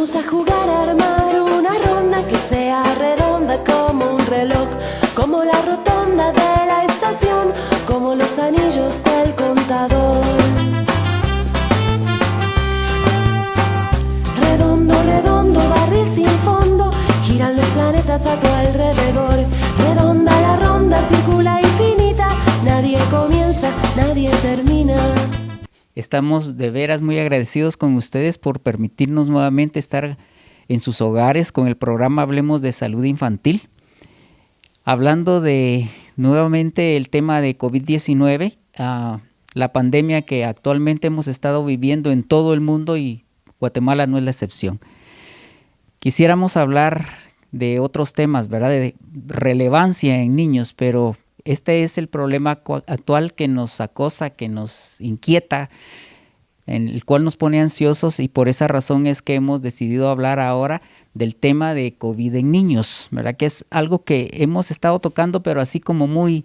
Vamos a jugar a armar una ronda que sea redonda como un reloj, como la rotonda de la estación, como los anillos del contador. Redondo, redondo, barril sin fondo, giran los planetas a tu alrededor. Redonda la ronda, circula infinita, nadie comienza, nadie termina. Estamos de veras muy agradecidos con ustedes por permitirnos nuevamente estar en sus hogares con el programa Hablemos de Salud Infantil. Hablando de nuevamente el tema de COVID-19, la pandemia que actualmente hemos estado viviendo en todo el mundo y Guatemala no es la excepción. Quisiéramos hablar de otros temas, ¿verdad? De relevancia en niños, pero este es el problema actual que nos acosa, que nos inquieta, en el cual nos pone ansiosos, y por esa razón es que hemos decidido hablar ahora del tema de COVID en niños, ¿verdad? Que es algo que hemos estado tocando, pero así como lo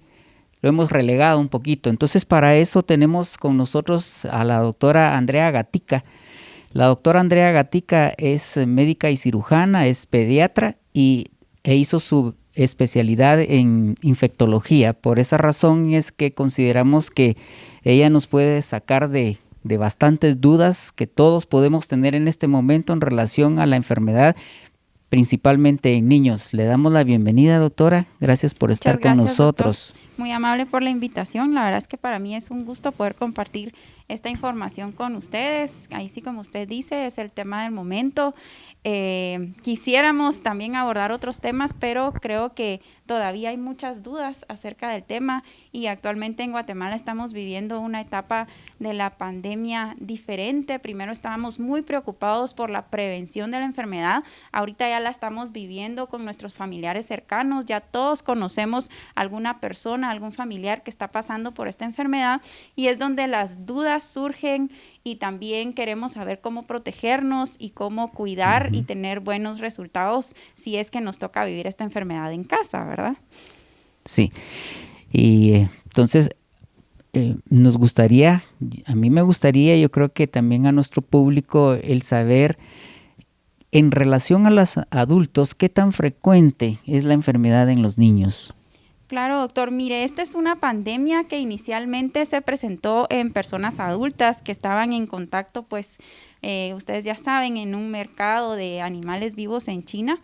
hemos relegado un poquito. Entonces, para eso tenemos con nosotros a la doctora Andrea Gatica. La doctora Andrea Gatica es médica y cirujana, es pediatra e hizo su especialidad en infectología. Por esa razón es que consideramos que ella nos puede sacar de bastantes dudas que todos podemos tener en este momento en relación a la enfermedad, principalmente en niños. Le damos la bienvenida, doctora. Gracias por estar con nosotros. Doctor. Muy amable por la invitación. La verdad es que para mí es un gusto poder compartir esta información con ustedes. Ahí sí, como usted dice, es el tema del momento. Quisiéramos también abordar otros temas, pero creo que todavía hay muchas dudas acerca del tema, y actualmente en Guatemala estamos viviendo una etapa de la pandemia diferente. Primero estábamos muy preocupados por la prevención de la enfermedad. Ahorita ya la estamos viviendo con nuestros familiares cercanos. Ya todos conocemos alguna persona, algún familiar que está pasando por esta enfermedad, y es donde las dudas surgen, y también queremos saber cómo protegernos y cómo cuidar y tener buenos resultados si es que nos toca vivir esta enfermedad en casa, ¿verdad? Sí, y entonces nos gustaría, a mí me gustaría, yo creo que también a nuestro público, el saber en relación a los adultos, ¿qué tan frecuente es la enfermedad en los niños? Claro, doctor. Mire, esta es una pandemia que inicialmente se presentó en personas adultas que estaban en contacto, pues, ustedes ya saben, en un mercado de animales vivos en China.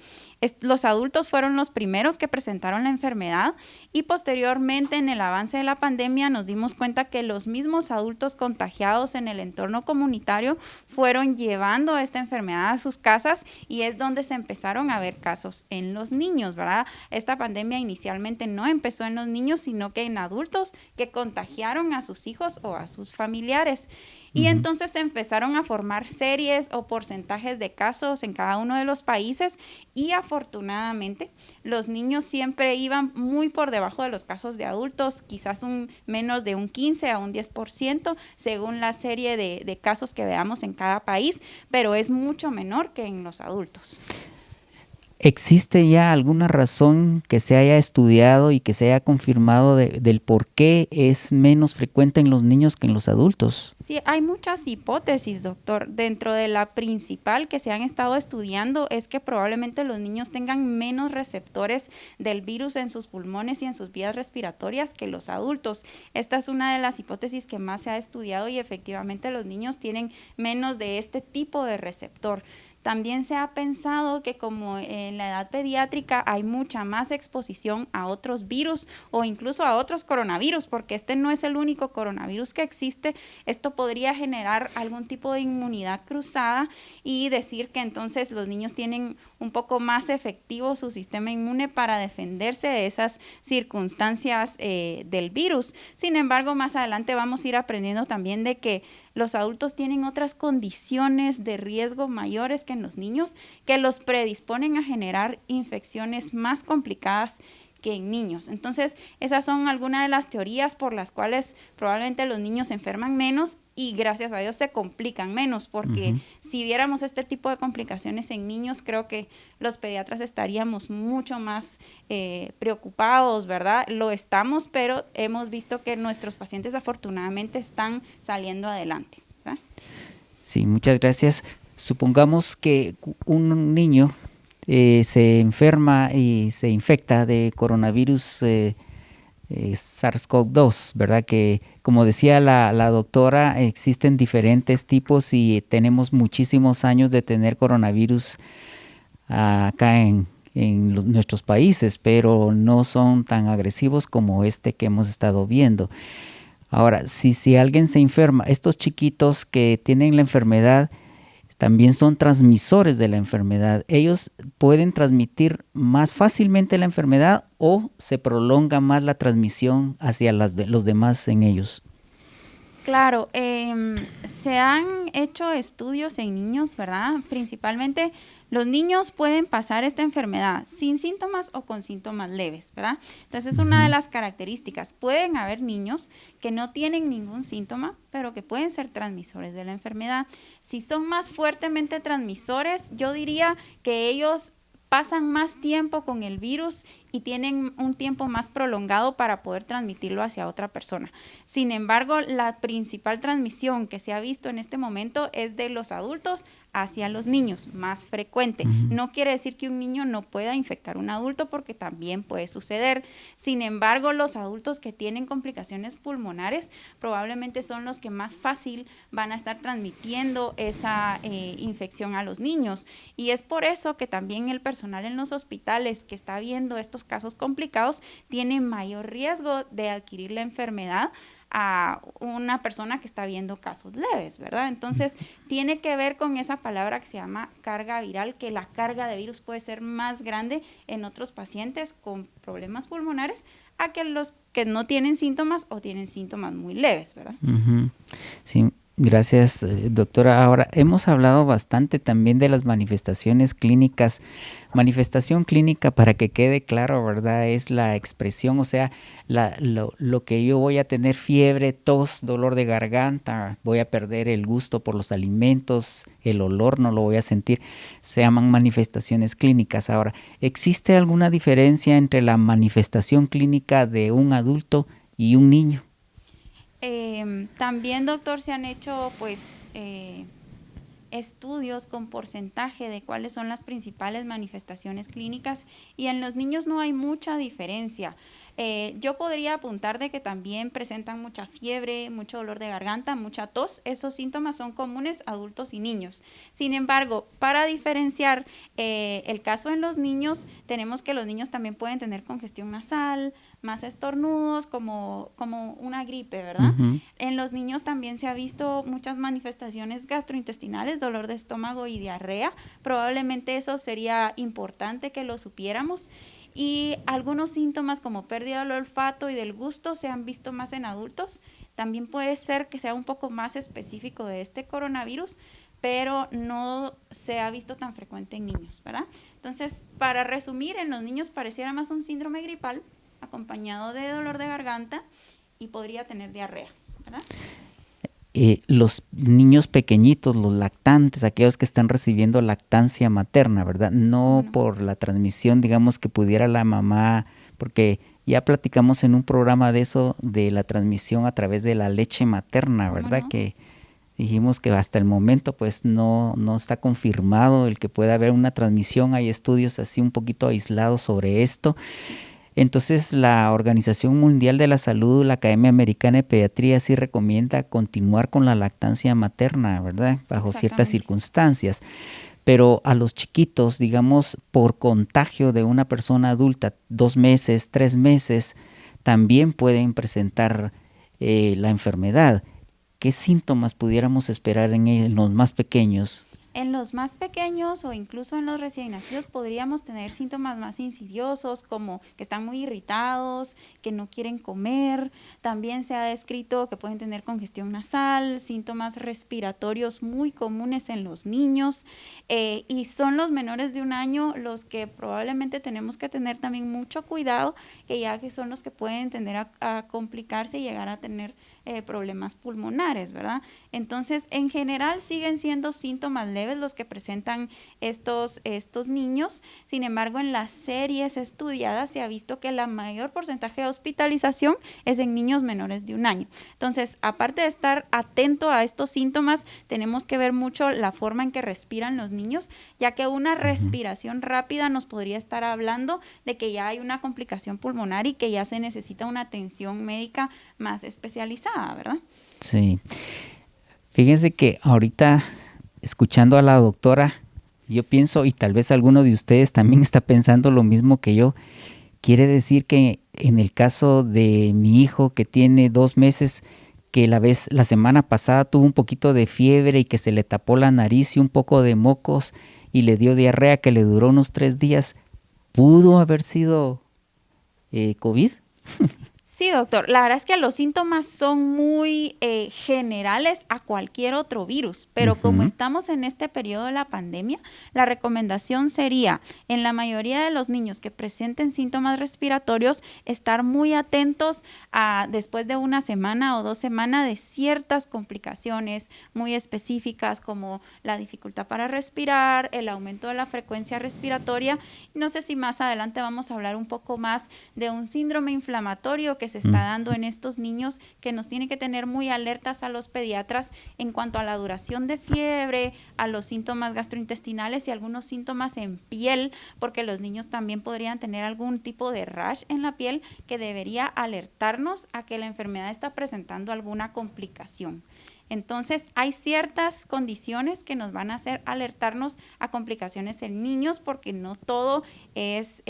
Los adultos fueron los primeros que presentaron la enfermedad, y posteriormente en el avance de la pandemia nos dimos cuenta que los mismos adultos contagiados en el entorno comunitario fueron llevando esta enfermedad a sus casas, y es donde se empezaron a ver casos en los niños, ¿verdad? Esta pandemia inicialmente no empezó en los niños, sino que en adultos que contagiaron a sus hijos o a sus familiares. Y entonces se empezaron a formar series o porcentajes de casos en cada uno de los países, y afortunadamente los niños siempre iban muy por debajo de los casos de adultos, quizás menos de un 15 a un 10% según la serie de casos que veamos en cada país, pero es mucho menor que en los adultos. ¿Existe ya alguna razón que se haya estudiado y que se haya confirmado del por qué es menos frecuente en los niños que en los adultos? Sí, hay muchas hipótesis, doctor. Dentro de la principal que se han estado estudiando es que probablemente los niños tengan menos receptores del virus en sus pulmones y en sus vías respiratorias que los adultos. Esta es una de las hipótesis que más se ha estudiado, y efectivamente los niños tienen menos de este tipo de receptor. También se ha pensado que como en la edad pediátrica hay mucha más exposición a otros virus o incluso a otros coronavirus, porque este no es el único coronavirus que existe, esto podría generar algún tipo de inmunidad cruzada y decir que entonces los niños tienen un poco más efectivo su sistema inmune para defenderse de esas circunstancias del virus. Sin embargo, más adelante vamos a ir aprendiendo también de que los adultos tienen otras condiciones de riesgo mayores que en los niños, que los predisponen a generar infecciones más complicadas que en niños. Entonces, esas son algunas de las teorías por las cuales probablemente los niños se enferman menos y gracias a Dios se complican menos, porque si viéramos este tipo de complicaciones en niños, creo que los pediatras estaríamos mucho más preocupados, ¿verdad? Lo estamos, pero hemos visto que nuestros pacientes afortunadamente están saliendo adelante, ¿verdad? Sí, muchas gracias. Supongamos que un niño se enferma y se infecta de coronavirus SARS-CoV-2, ¿verdad? Que como decía la doctora, existen diferentes tipos y tenemos muchísimos años de tener coronavirus acá en nuestros países, pero no son tan agresivos como este que hemos estado viendo. Ahora, si alguien se enferma, estos chiquitos que tienen la enfermedad también son transmisores de la enfermedad. Ellos pueden transmitir más fácilmente la enfermedad o se prolonga más la transmisión hacia los demás en ellos. Claro, se han hecho estudios en niños, ¿verdad? Principalmente los niños pueden pasar esta enfermedad sin síntomas o con síntomas leves, ¿verdad? Entonces es una de las características. Pueden haber niños que no tienen ningún síntoma, pero que pueden ser transmisores de la enfermedad. Si son más fuertemente transmisores, yo diría que ellos pasan más tiempo con el virus y tienen un tiempo más prolongado para poder transmitirlo hacia otra persona. Sin embargo, la principal transmisión que se ha visto en este momento es de los adultos hacia los niños, más frecuente. No quiere decir que un niño no pueda infectar a un adulto, porque también puede suceder. Sin embargo, los adultos que tienen complicaciones pulmonares probablemente son los que más fácil van a estar transmitiendo esa infección a los niños. Y es por eso que también el personal en los hospitales que está viendo estos casos complicados tiene mayor riesgo de adquirir la enfermedad a una persona que está viendo casos leves, ¿verdad? Entonces, tiene que ver con esa palabra que se llama carga viral, que la carga de virus puede ser más grande en otros pacientes con problemas pulmonares a que los que no tienen síntomas o tienen síntomas muy leves, ¿verdad? Sí, gracias, doctora. Ahora, hemos hablado bastante también de las manifestaciones clínicas. Manifestación clínica, para que quede claro, ¿verdad? Es la expresión, o sea, lo que yo voy a tener: fiebre, tos, dolor de garganta, voy a perder el gusto por los alimentos, el olor no lo voy a sentir. Se llaman manifestaciones clínicas. Ahora, ¿existe alguna diferencia entre la manifestación clínica de un adulto y un niño? También, doctor, se han hecho estudios con porcentaje de cuáles son las principales manifestaciones clínicas, y en los niños no hay mucha diferencia. Yo podría apuntar de que también presentan mucha fiebre, mucho dolor de garganta, mucha tos. Esos síntomas son comunes a adultos y niños. Sin embargo, para diferenciar el caso en los niños, tenemos que los niños también pueden tener congestión nasal, más estornudos, como una gripe, ¿verdad? En los niños también se ha visto muchas manifestaciones gastrointestinales, dolor de estómago y diarrea. Probablemente eso sería importante que lo supiéramos. Y algunos síntomas como pérdida del olfato y del gusto se han visto más en adultos. También puede ser que sea un poco más específico de este coronavirus, pero no se ha visto tan frecuente en niños, ¿verdad? Entonces, para resumir, en los niños pareciera más un síndrome gripal acompañado de dolor de garganta y podría tener diarrea, ¿verdad? Los niños pequeñitos, los lactantes, aquellos que están recibiendo lactancia materna, ¿verdad? No por la transmisión, digamos, que pudiera la mamá, porque ya platicamos en un programa de eso, de la transmisión a través de la leche materna, ¿verdad? Que dijimos que hasta el momento pues no está confirmado el que pueda haber una transmisión. Hay estudios así un poquito aislados sobre esto. Entonces, la Organización Mundial de la Salud, la Academia Americana de Pediatría, sí recomienda continuar con la lactancia materna, ¿verdad? Bajo ciertas circunstancias. Pero a los chiquitos, digamos, por contagio de una persona adulta, 2 meses, 3 meses, también pueden presentar la enfermedad. ¿Qué síntomas pudiéramos esperar en los más pequeños? En los más pequeños o incluso en los recién nacidos podríamos tener síntomas más insidiosos, como que están muy irritados, que no quieren comer. También se ha descrito que pueden tener congestión nasal, síntomas respiratorios muy comunes en los niños, y son los menores de 1 año los que probablemente tenemos que tener también mucho cuidado, que ya que son los que pueden tender a complicarse y llegar a tener problemas pulmonares, ¿verdad? Entonces, en general siguen siendo síntomas leves los que presentan estos niños. Sin embargo, en las series estudiadas se ha visto que la mayor porcentaje de hospitalización es en niños menores de 1 año. Entonces, aparte de estar atento a estos síntomas, tenemos que ver mucho la forma en que respiran los niños, ya que una respiración rápida nos podría estar hablando de que ya hay una complicación pulmonar y que ya se necesita una atención médica más especializada, ¿verdad? Sí. Fíjense que ahorita, escuchando a la doctora, yo pienso, y tal vez alguno de ustedes también está pensando lo mismo que yo, quiere decir que en el caso de mi hijo que tiene 2 meses, que la semana pasada tuvo un poquito de fiebre y que se le tapó la nariz y un poco de mocos y le dio diarrea que le duró unos 3 días, ¿pudo haber sido COVID? Sí, doctor. La verdad es que los síntomas son muy generales a cualquier otro virus, pero como estamos en este periodo de la pandemia, la recomendación sería, en la mayoría de los niños que presenten síntomas respiratorios, estar muy atentos a, después de 1 semana o 2 semanas, de ciertas complicaciones muy específicas como la dificultad para respirar, el aumento de la frecuencia respiratoria. No sé si más adelante vamos a hablar un poco más de un síndrome inflamatorio que se está dando en estos niños, que nos tiene que tener muy alertas a los pediatras en cuanto a la duración de fiebre, a los síntomas gastrointestinales y algunos síntomas en piel, porque los niños también podrían tener algún tipo de rash en la piel que debería alertarnos a que la enfermedad está presentando alguna complicación. Entonces, hay ciertas condiciones que nos van a hacer alertarnos a complicaciones en niños, porque no todo es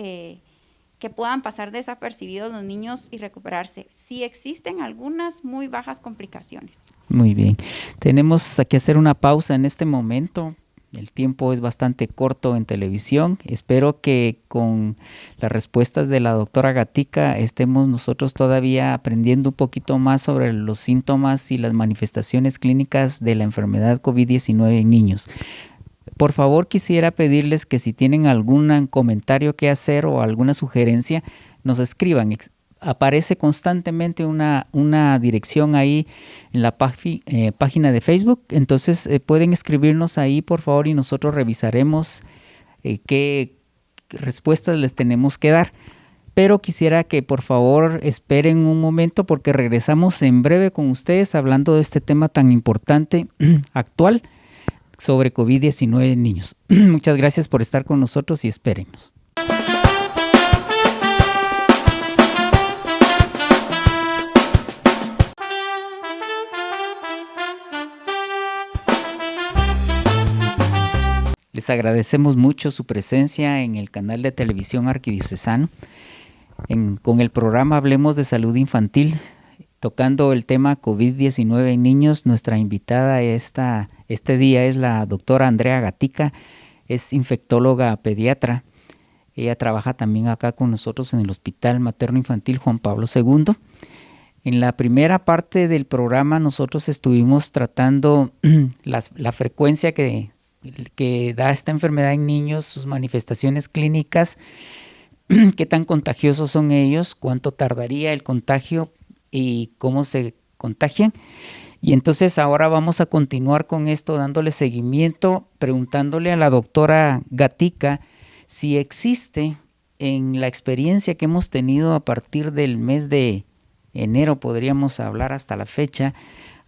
que puedan pasar desapercibidos los niños y recuperarse. Sí existen algunas muy bajas complicaciones. Muy bien. Tenemos que hacer una pausa en este momento. El tiempo es bastante corto en televisión. Espero que con las respuestas de la doctora Gatica estemos nosotros todavía aprendiendo un poquito más sobre los síntomas y las manifestaciones clínicas de la enfermedad COVID-19 en niños. Por favor, quisiera pedirles que si tienen algún comentario que hacer o alguna sugerencia, nos escriban. Aparece constantemente una dirección ahí en la página de Facebook, entonces pueden escribirnos ahí, por favor, y nosotros revisaremos qué respuestas les tenemos que dar. Pero quisiera que por favor esperen un momento porque regresamos en breve con ustedes hablando de este tema tan importante actual sobre COVID-19 en niños. Muchas gracias por estar con nosotros y espérennos. Les agradecemos mucho su presencia en el canal de televisión arquidiocesano. Con el programa Hablemos de Salud Infantil, tocando el tema COVID-19 en niños. Nuestra invitada este día es la doctora Andrea Gatica, es infectóloga pediatra. Ella trabaja también acá con nosotros en el Hospital Materno Infantil Juan Pablo II. En la primera parte del programa nosotros estuvimos tratando la frecuencia que da esta enfermedad en niños, sus manifestaciones clínicas, qué tan contagiosos son ellos, cuánto tardaría el contagio y cómo se contagian. Y entonces ahora vamos a continuar con esto, dándole seguimiento, preguntándole a la doctora Gatica si existe en la experiencia que hemos tenido a partir del mes de enero, podríamos hablar hasta la fecha,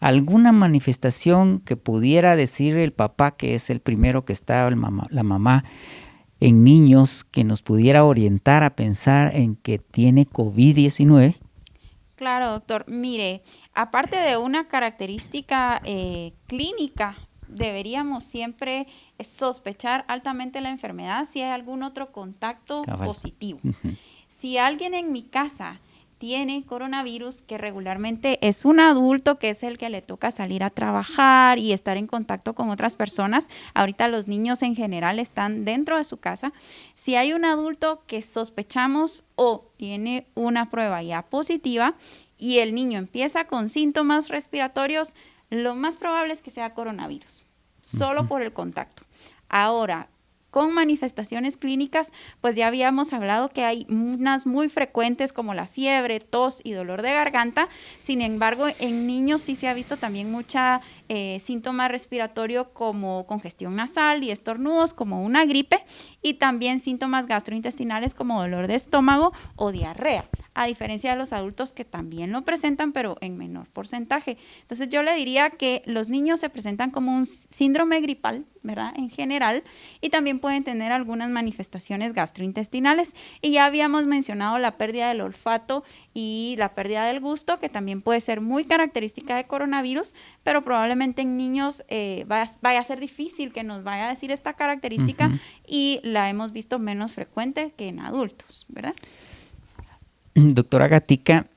alguna manifestación que pudiera decir el papá, que es el primero que está, la mamá, en niños, que nos pudiera orientar a pensar en que tiene COVID-19. Claro, doctor. Mire, aparte de una característica clínica, deberíamos siempre sospechar altamente la enfermedad si hay algún otro contacto positivo. Si alguien en mi casa tiene coronavirus, que regularmente es un adulto que es el que le toca salir a trabajar y estar en contacto con otras personas. Ahorita los niños en general están dentro de su casa. Si hay un adulto que sospechamos o tiene una prueba ya positiva y el niño empieza con síntomas respiratorios, lo más probable es que sea coronavirus, solo por el contacto. Ahora, Con manifestaciones clínicas, pues ya habíamos hablado que hay unas muy frecuentes como la fiebre, tos y dolor de garganta. Sin embargo, en niños sí se ha visto también mucha síntoma respiratorio como congestión nasal y estornudos, como una gripe, y también síntomas gastrointestinales como dolor de estómago o diarrea, a diferencia de los adultos que también lo presentan, pero en menor porcentaje. Entonces yo le diría que los niños se presentan como un síndrome gripal, ¿verdad? En general, y también pueden tener algunas manifestaciones gastrointestinales. Y ya habíamos mencionado la pérdida del olfato y la pérdida del gusto, que también puede ser muy característica de coronavirus, pero probablemente en niños vaya a ser difícil que nos vaya a decir esta característica y la hemos visto menos frecuente que en adultos, ¿verdad? Doctora Gatica,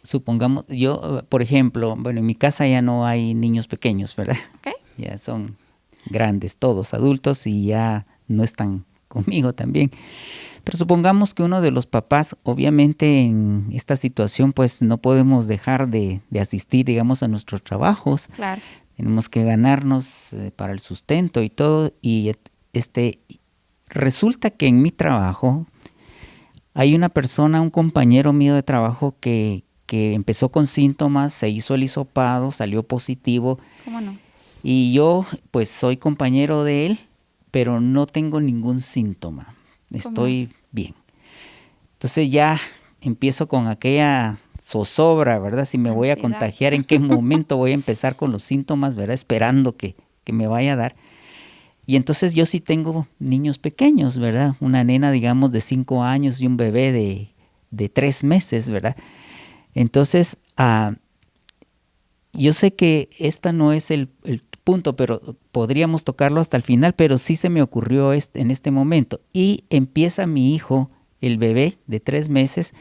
supongamos, yo, por ejemplo, bueno, en mi casa ya no hay niños pequeños, ¿verdad? Okay. Ya son grandes, todos adultos, y ya no están conmigo también. Pero supongamos que uno de los papás, obviamente en esta situación, pues no podemos dejar de asistir, digamos, a nuestros trabajos. Claro. Tenemos que ganarnos para el sustento y todo. Y resulta que en mi trabajo hay una persona, un compañero mío de trabajo que empezó con síntomas, se hizo el hisopado, salió positivo. ¿Cómo no? Y yo, pues, soy compañero de él, pero no tengo ningún síntoma. Estoy bien. Entonces ya empiezo con aquella zozobra, ¿verdad? Si me voy a contagiar, ¿en qué momento voy a empezar con los síntomas, ¿verdad? Esperando que me vaya a dar. Y entonces yo sí tengo niños pequeños, ¿verdad? Una nena, digamos, de 5 años y un bebé de 3 meses, ¿verdad? Entonces, yo sé que esta no es el punto, pero podríamos tocarlo hasta el final, pero sí se me ocurrió en este momento. Y empieza mi hijo, el bebé de 3 meses,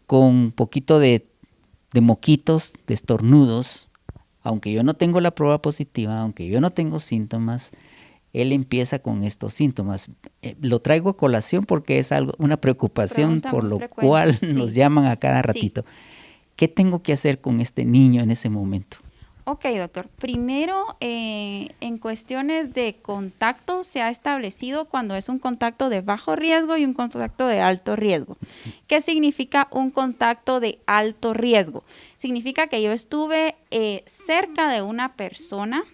con un poquito de moquitos, de estornudos. Aunque yo no tengo la prueba positiva, aunque yo no tengo síntomas, él empieza con estos síntomas. Lo traigo a colación porque es una preocupación por lo cual nos llaman a cada ratito. Sí. ¿Qué tengo que hacer con este niño en ese momento? Ok, doctor. Primero, en cuestiones de contacto se ha establecido cuando es un contacto de bajo riesgo y un contacto de alto riesgo. ¿Qué significa un contacto de alto riesgo? Significa que yo estuve cerca de una persona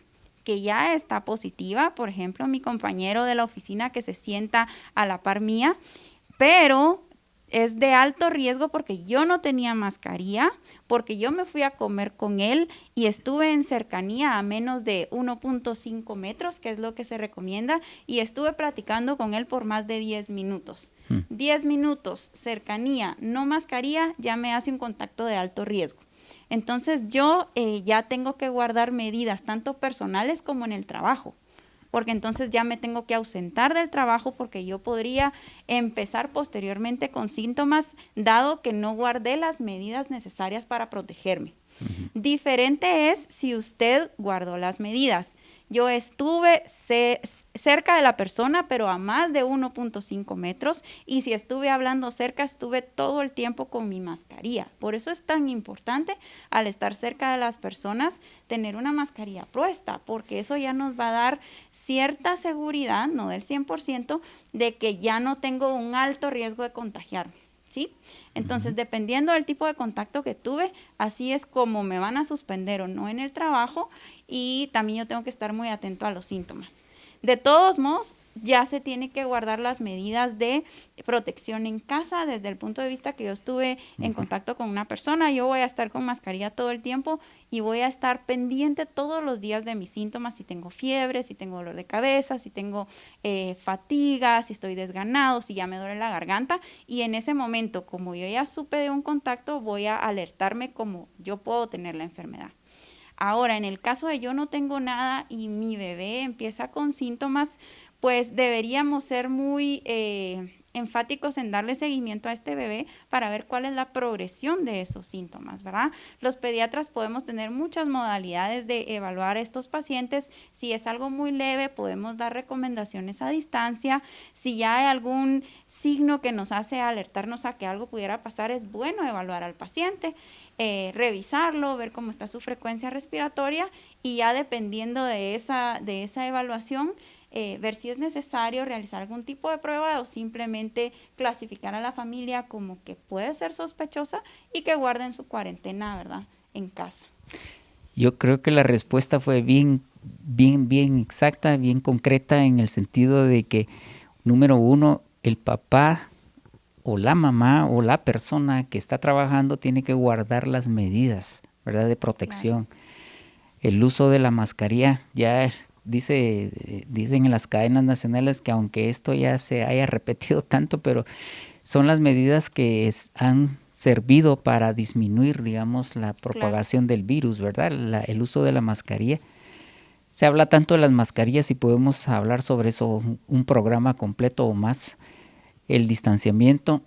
que ya está positiva, por ejemplo, mi compañero de la oficina que se sienta a la par mía, pero es de alto riesgo porque yo no tenía mascarilla, porque yo me fui a comer con él y estuve en cercanía a menos de 1.5 metros, que es lo que se recomienda, y estuve platicando con él por más de 10 minutos. 10 minutos, cercanía, no mascarilla, ya me hace un contacto de alto riesgo. Entonces yo ya tengo que guardar medidas tanto personales como en el trabajo, porque entonces ya me tengo que ausentar del trabajo porque yo podría empezar posteriormente con síntomas dado que no guardé las medidas necesarias para protegerme. Diferente es si usted guardó las medidas. Yo estuve cerca de la persona, pero a más de 1.5 metros, y si estuve hablando cerca, estuve todo el tiempo con mi mascarilla. Por eso es tan importante, al estar cerca de las personas, tener una mascarilla puesta, porque eso ya nos va a dar cierta seguridad, no del 100%, de que ya no tengo un alto riesgo de contagiarme. ¿Sí? Entonces, dependiendo del tipo de contacto que tuve, así es como me van a suspender o no en el trabajo, y también yo tengo que estar muy atento a los síntomas. De todos modos, ya se tiene que guardar las medidas de protección en casa desde el punto de vista que yo estuve en contacto con una persona. Yo voy a estar con mascarilla todo el tiempo y voy a estar pendiente todos los días de mis síntomas, si tengo fiebre, si tengo dolor de cabeza, si tengo fatiga, si estoy desganado, si ya me duele la garganta. Y en ese momento, como yo ya supe de un contacto, voy a alertarme como yo puedo tener la enfermedad. Ahora, en el caso de yo no tengo nada y mi bebé empieza con síntomas, pues deberíamos ser muy enfáticos en darle seguimiento a este bebé para ver cuál es la progresión de esos síntomas, ¿verdad? Los pediatras podemos tener muchas modalidades de evaluar a estos pacientes. Si es algo muy leve, podemos dar recomendaciones a distancia. Si ya hay algún signo que nos hace alertarnos a que algo pudiera pasar, es bueno evaluar al paciente, revisarlo, ver cómo está su frecuencia respiratoria, y ya dependiendo de esa evaluación, ver si es necesario realizar algún tipo de prueba o simplemente clasificar a la familia como que puede ser sospechosa y que guarden su cuarentena, ¿verdad?, en casa. Yo creo que la respuesta fue bien exacta, bien concreta en el sentido de que, número uno, el papá o la mamá o la persona que está trabajando tiene que guardar las medidas, ¿verdad?, de protección. Claro. El uso de la mascarilla, ya dicen en las cadenas nacionales que aunque esto ya se haya repetido tanto, pero son las medidas que han servido para disminuir, digamos, la propagación del virus, ¿verdad? El uso de la mascarilla. Se habla tanto de las mascarillas y podemos hablar sobre eso un programa completo o más. El distanciamiento,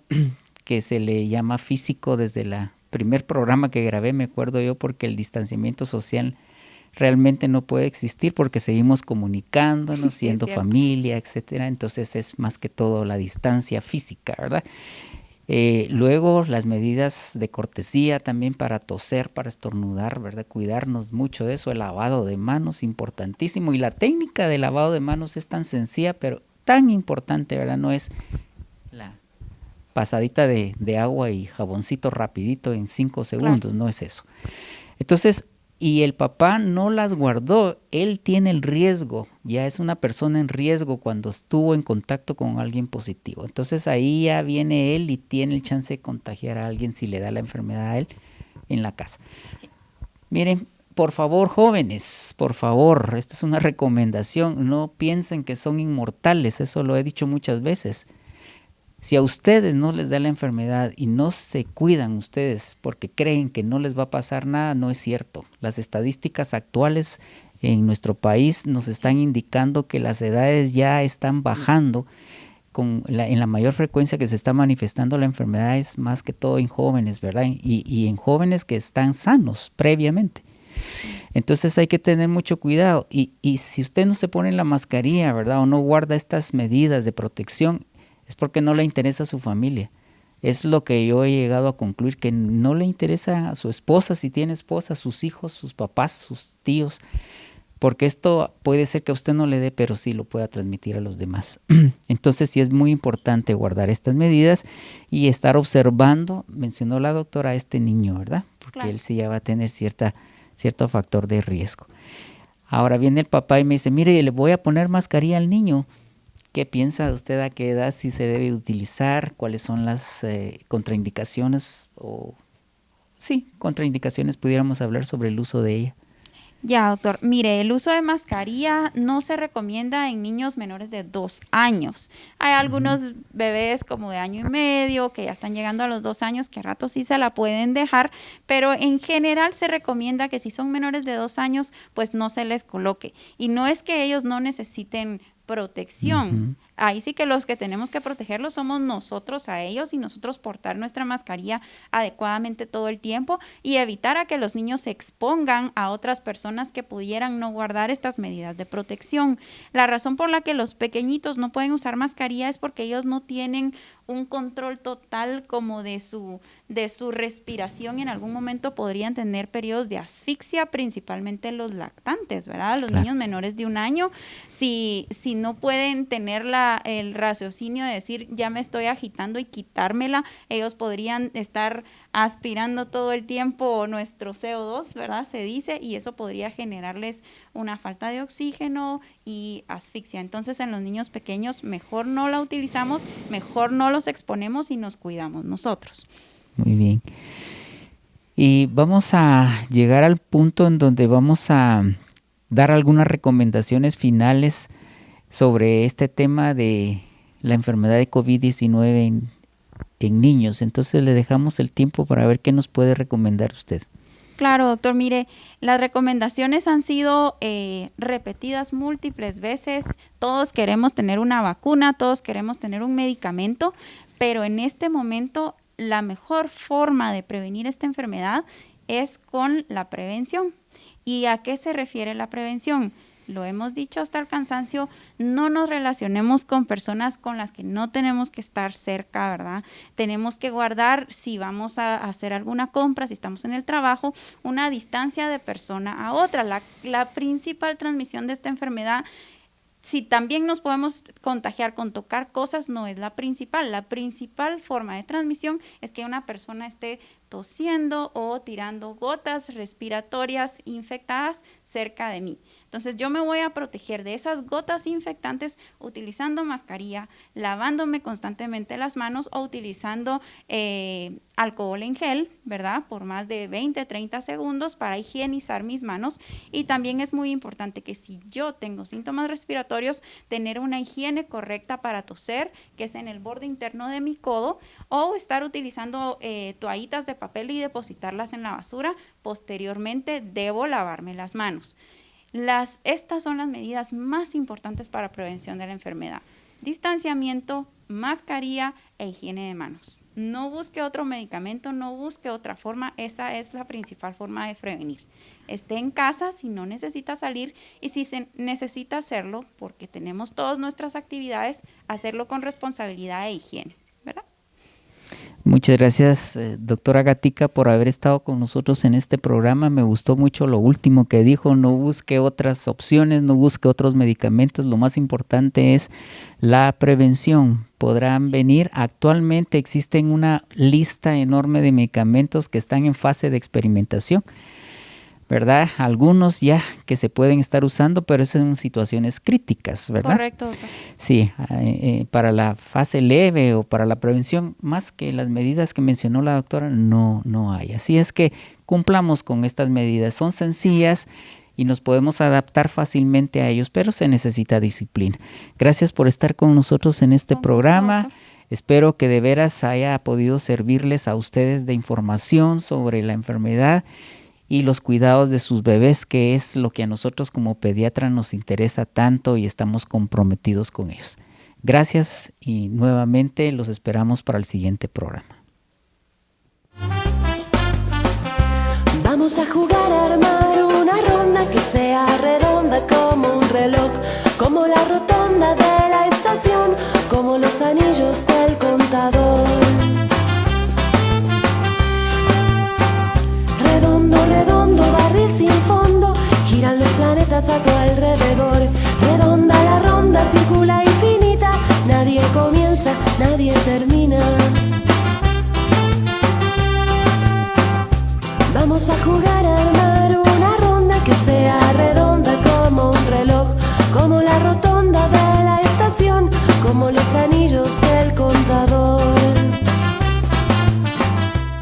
que se le llama físico desde el primer programa que grabé, me acuerdo yo, porque el distanciamiento social realmente no puede existir porque seguimos comunicándonos, siendo familia, etcétera. Entonces es más que todo la distancia física, ¿verdad? Luego las medidas de cortesía también para toser, para estornudar, ¿verdad? Cuidarnos mucho de eso, el lavado de manos, importantísimo. Y la técnica de lavado de manos es tan sencilla, pero tan importante, ¿verdad? No es la pasadita de agua y jaboncito rapidito en 5 segundos, no es eso. Entonces, y el papá no las guardó, él tiene el riesgo, ya es una persona en riesgo cuando estuvo en contacto con alguien positivo. Entonces ahí ya viene él y tiene el chance de contagiar a alguien si le da la enfermedad a él en la casa. Sí. Miren, por favor, jóvenes, por favor, esto es una recomendación, no piensen que son inmortales, eso lo he dicho muchas veces. Si a ustedes no les da la enfermedad y no se cuidan ustedes porque creen que no les va a pasar nada, no es cierto. Las estadísticas actuales en nuestro país nos están indicando que las edades ya están bajando. En la mayor frecuencia que se está manifestando la enfermedad es más que todo en jóvenes, ¿verdad? Y en jóvenes que están sanos previamente. Entonces hay que tener mucho cuidado. Y si usted no se pone la mascarilla, ¿verdad? O no guarda estas medidas de protección, es porque no le interesa a su familia. Es lo que yo he llegado a concluir, que no le interesa a su esposa, si tiene esposa, sus hijos, sus papás, sus tíos, porque esto puede ser que a usted no le dé, pero sí lo pueda transmitir a los demás. Entonces sí es muy importante guardar estas medidas y estar observando, mencionó la doctora, a este niño, ¿verdad? Porque él sí ya va a tener cierto factor de riesgo. Ahora viene el papá y me dice, mire, le voy a poner mascarilla al niño. ¿Qué piensa usted a qué edad sí se debe utilizar? ¿Cuáles son las contraindicaciones? Contraindicaciones, pudiéramos hablar sobre el uso de ella. Ya, doctor. Mire, el uso de mascarilla no se recomienda en niños menores de 2 años. Hay algunos bebés como de 1 año y medio que ya están llegando a los 2 años, que a rato sí se la pueden dejar, pero en general se recomienda que si son menores de 2 años, pues no se les coloque. Y no es que ellos no necesiten protección. Ahí sí que los que tenemos que protegerlos somos nosotros a ellos y nosotros portar nuestra mascarilla adecuadamente todo el tiempo y evitar a que los niños se expongan a otras personas que pudieran no guardar estas medidas de protección. La razón por la que los pequeñitos no pueden usar mascarilla es porque ellos no tienen un control total como de su respiración y en algún momento podrían tener periodos de asfixia, principalmente los lactantes, ¿verdad? Los niños menores de 1 año, si no pueden tener el raciocinio de decir ya me estoy agitando y quitármela, ellos podrían estar aspirando todo el tiempo nuestro CO2, ¿verdad? Se dice, y eso podría generarles una falta de oxígeno y asfixia. Entonces en los niños pequeños mejor no la utilizamos, mejor no los exponemos y nos cuidamos nosotros. Muy bien. Y vamos a llegar al punto en donde vamos a dar algunas recomendaciones finales sobre este tema de la enfermedad de COVID-19 en niños. Entonces le dejamos el tiempo para ver qué nos puede recomendar usted. Claro, doctor. Mire, las recomendaciones han sido repetidas múltiples veces. Todos queremos tener una vacuna, todos queremos tener un medicamento, pero en este momento la mejor forma de prevenir esta enfermedad es con la prevención. ¿Y a qué se refiere la prevención? Lo hemos dicho hasta el cansancio, no nos relacionemos con personas con las que no tenemos que estar cerca, ¿verdad? Tenemos que guardar, si vamos a hacer alguna compra, si estamos en el trabajo, una distancia de persona a otra. La principal transmisión de esta enfermedad si también nos podemos contagiar con tocar cosas, no es la principal. La principal forma de transmisión es que una persona esté tosiendo o tirando gotas respiratorias infectadas cerca de mí. Entonces yo me voy a proteger de esas gotas infectantes utilizando mascarilla, lavándome constantemente las manos o utilizando alcohol en gel, ¿verdad? Por más de 20, 30 segundos para higienizar mis manos. Y también es muy importante que si yo tengo síntomas respiratorios, tener una higiene correcta para toser, que es en el borde interno de mi codo, o estar utilizando toallitas de papel y depositarlas en la basura. Posteriormente debo lavarme las manos. Estas son las medidas más importantes para prevención de la enfermedad: distanciamiento, mascarilla e higiene de manos. No busque otro medicamento, no busque otra forma. Esa es la principal forma de prevenir. Esté en casa si no necesita salir, y si se necesita hacerlo, porque tenemos todas nuestras actividades, hacerlo con responsabilidad e higiene, ¿verdad? Muchas gracias, doctora Gatica, por haber estado con nosotros en este programa. Me gustó mucho lo último que dijo: no busque otras opciones, no busque otros medicamentos. Lo más importante es la prevención. Podrán venir, actualmente existen una lista enorme de medicamentos que están en fase de experimentación, ¿verdad? Algunos ya que se pueden estar usando, pero eso en situaciones críticas, ¿verdad? Correcto, doctor. Sí, para la fase leve o para la prevención, más que las medidas que mencionó la doctora, no hay. Así es que cumplamos con estas medidas. Son sencillas y nos podemos adaptar fácilmente a ellos, pero se necesita disciplina. Gracias por estar con nosotros en este programa. Gusto. Espero que de veras haya podido servirles a ustedes de información sobre la enfermedad y los cuidados de sus bebés, que es lo que a nosotros como pediatras nos interesa tanto y estamos comprometidos con ellos. Gracias y nuevamente los esperamos para el siguiente programa. Vamos a jugar a armar una ronda que sea redonda como un reloj, como la rotonda de la estación, como los anillos del contador. Redondo, redondo, barril sin fondo, giran los planetas a tu alrededor. Redonda la ronda, circula infinita, nadie comienza, nadie termina. Vamos a jugar al mar.